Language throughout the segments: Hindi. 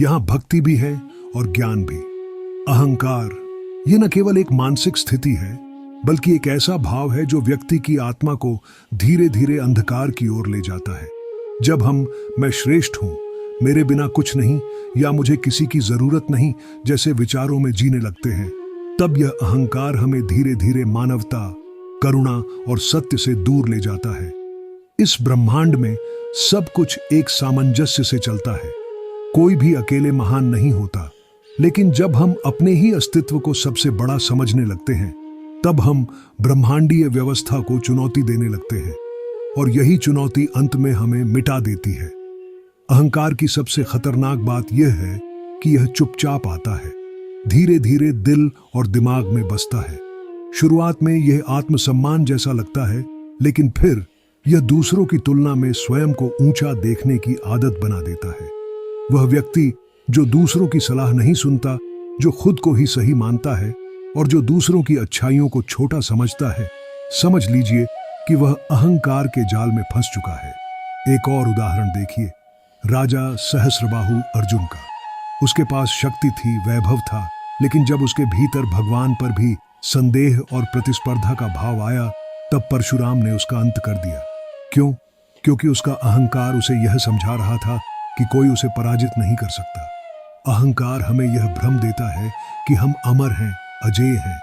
यहाँ भक्ति भी है और ज्ञान भी। अहंकार ये न केवल एक मानसिक स्थिति है, बल्कि एक ऐसा भाव है जो व्यक्ति की आत्मा को धीरे धीरे अंधकार की ओर ले जाता है। जब हम मैं श्रेष्ठ हूं, मेरे बिना कुछ नहीं या मुझे किसी की जरूरत नहीं जैसे विचारों में जीने लगते हैं, तब यह अहंकार हमें धीरे धीरे मानवता, करुणा और सत्य से दूर ले जाता है। इस ब्रह्मांड में सब कुछ एक सामंजस्य से चलता है। कोई भी अकेले महान नहीं होता, लेकिन जब हम अपने ही अस्तित्व को सबसे बड़ा समझने लगते हैं, तब हम ब्रह्मांडीय व्यवस्था को चुनौती देने लगते हैं, और यही चुनौती अंत में हमें मिटा देती है। अहंकार की सबसे खतरनाक बात यह है कि यह चुपचाप आता है, धीरे धीरे दिल और दिमाग में बसता है। शुरुआत में यह आत्मसम्मान जैसा लगता है, लेकिन फिर यह दूसरों की तुलना में स्वयं को ऊंचा देखने की आदत बना देता है। वह व्यक्ति जो दूसरों की सलाह नहीं सुनता, जो खुद को ही सही मानता है और जो दूसरों की अच्छाइयों को छोटा समझता है, समझ लीजिए कि वह अहंकार के जाल में फंस चुका है। एक और उदाहरण देखिए, राजा सहस्रबाहु अर्जुन का। उसके पास शक्ति थी, वैभव था, लेकिन जब उसके भीतर भगवान पर भी संदेह और प्रतिस्पर्धा का भाव आया, तब परशुराम ने उसका अंत कर दिया। क्यों? क्योंकि उसका अहंकार उसे यह समझा रहा था कि कोई उसे पराजित नहीं कर सकता। अहंकार हमें यह भ्रम देता है कि हम अमर हैं, अजेय हैं,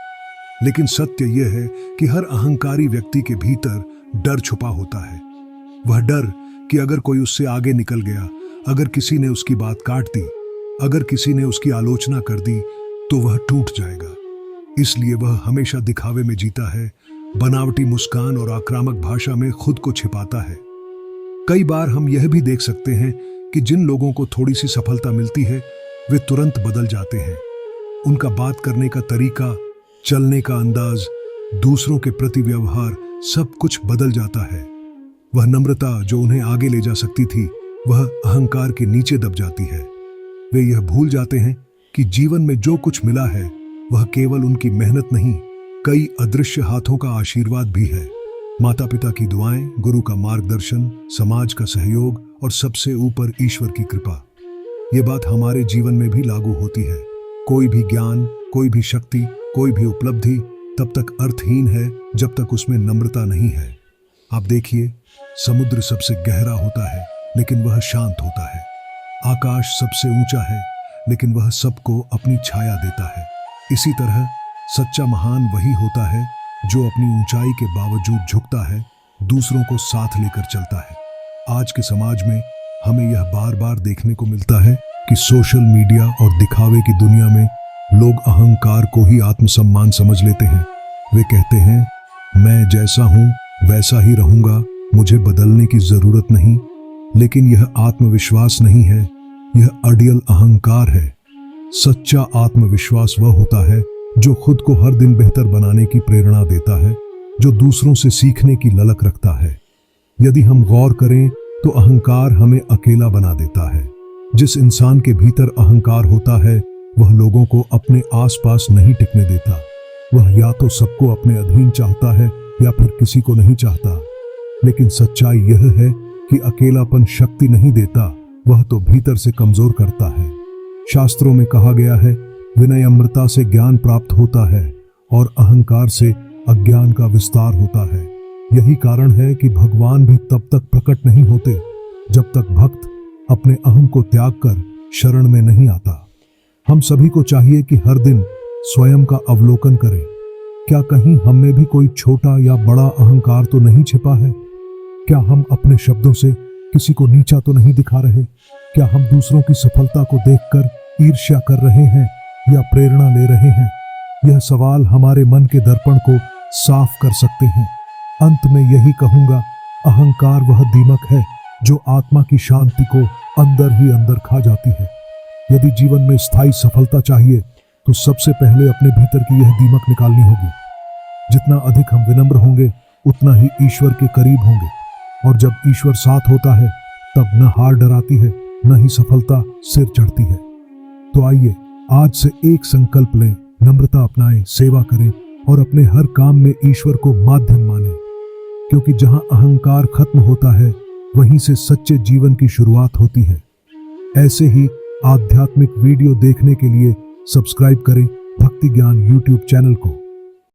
लेकिन सत्य यह है कि हर अहंकारी व्यक्ति के भीतर डर छुपा होता है। वह डर कि अगर कोई उससे आगे निकल गया, अगर किसी ने उसकी बात काट दी, अगर किसी ने उसकी आलोचना कर दी, तो वह टूट जाएगा। इसलिए वह हमेशा दिखावे में जीता है, बनावटी मुस्कान और आक्रामक भाषा में खुद को छिपाता है। कई बार हम यह भी देख सकते हैं कि जिन लोगों को थोड़ी सी सफलता मिलती है, वे तुरंत बदल जाते हैं। उनका बात करने का तरीका, चलने का अंदाज, दूसरों के प्रति व्यवहार, सब कुछ बदल जाता है। वह नम्रता जो उन्हें आगे ले जा सकती थी, वह अहंकार के नीचे दब जाती है। वे यह भूल जाते हैं कि जीवन में जो कुछ मिला है, वह केवल उनकी मेहनत नहीं, कई अदृश्य हाथों का आशीर्वाद भी है। माता पिता की दुआएं, गुरु का मार्गदर्शन, समाज का सहयोग और सबसे ऊपर ईश्वर की कृपा। ये बात हमारे जीवन में भी लागू होती है। कोई भी ज्ञान, कोई भी शक्ति, कोई भी उपलब्धि तब तक अर्थहीन है जब तक उसमें नम्रता नहीं है। आप देखिए, समुद्र सबसे गहरा होता है, लेकिन वह शांत होता है। आकाश सबसे ऊंचा है, लेकिन वह सबको अपनी छाया देता है। इसी तरह सच्चा महान वही होता है जो अपनी ऊंचाई के बावजूद झुकता है, दूसरों को साथ लेकर चलता है। आज के समाज में हमें यह बार बार देखने को मिलता है कि सोशल मीडिया और दिखावे की दुनिया में लोग अहंकार को ही आत्मसम्मान समझ लेते हैं। वे कहते हैं, मैं जैसा हूं वैसा ही रहूंगा, मुझे बदलने की जरूरत नहीं। लेकिन यह आत्मविश्वास नहीं है, यह अडियल अहंकार है। सच्चा आत्मविश्वास वह होता है जो खुद को हर दिन बेहतर बनाने की प्रेरणा देता है, जो दूसरों से सीखने की ललक रखता है। यदि हम गौर करें तो अहंकार हमें अकेला बना देता है। जिस इंसान के भीतर अहंकार होता है, वह लोगों को अपने आसपास नहीं टिकने देता। वह या तो सबको अपने अधीन चाहता है या फिर किसी को नहीं चाहता। लेकिन सच्चाई यह है कि अकेलापन शक्ति नहीं देता, वह तो भीतर से कमजोर करता है। शास्त्रों में कहा गया है, विनम्रता से ज्ञान प्राप्त होता है और अहंकार से अज्ञान का विस्तार होता है। यही कारण है कि भगवान भी तब तक प्रकट नहीं होते जब तक भक्त अपने अहम को त्याग कर शरण में नहीं आता। हम सभी को चाहिए कि हर दिन स्वयं का अवलोकन करें। क्या कहीं हम में भी कोई छोटा या बड़ा अहंकार तो नहीं छिपा है? क्या हम अपने शब्दों से किसी को नीचा तो नहीं दिखा रहे? क्या हम दूसरों की सफलता को देखकर ईर्ष्या कर रहे हैं या प्रेरणा ले रहे हैं? यह सवाल हमारे मन के दर्पण को साफ कर सकते हैं। अंत में यही कहूंगा, अहंकार वह दीमक है जो आत्मा की शांति को अंदर ही अंदर खा जाती है। यदि जीवन में स्थायी सफलता चाहिए तो सबसे पहले अपने भीतर की यह दीमक निकालनी होगी। जितना अधिक हम विनम्र होंगे, उतना ही ईश्वर के करीब होंगे। और जब ईश्वर साथ होता है, तब न हार डराती है, न ही सफलता सिर चढ़ती है। तो आइए आज से एक संकल्प लें, नम्रता अपनाएं, सेवा करें और अपने हर काम में ईश्वर को माध्यम मानें। क्योंकि जहां अहंकार खत्म होता है, वहीं से सच्चे जीवन की शुरुआत होती है। ऐसे ही आध्यात्मिक वीडियो देखने के लिए सब्सक्राइब करें भक्ति ज्ञान यूट्यूब चैनल को।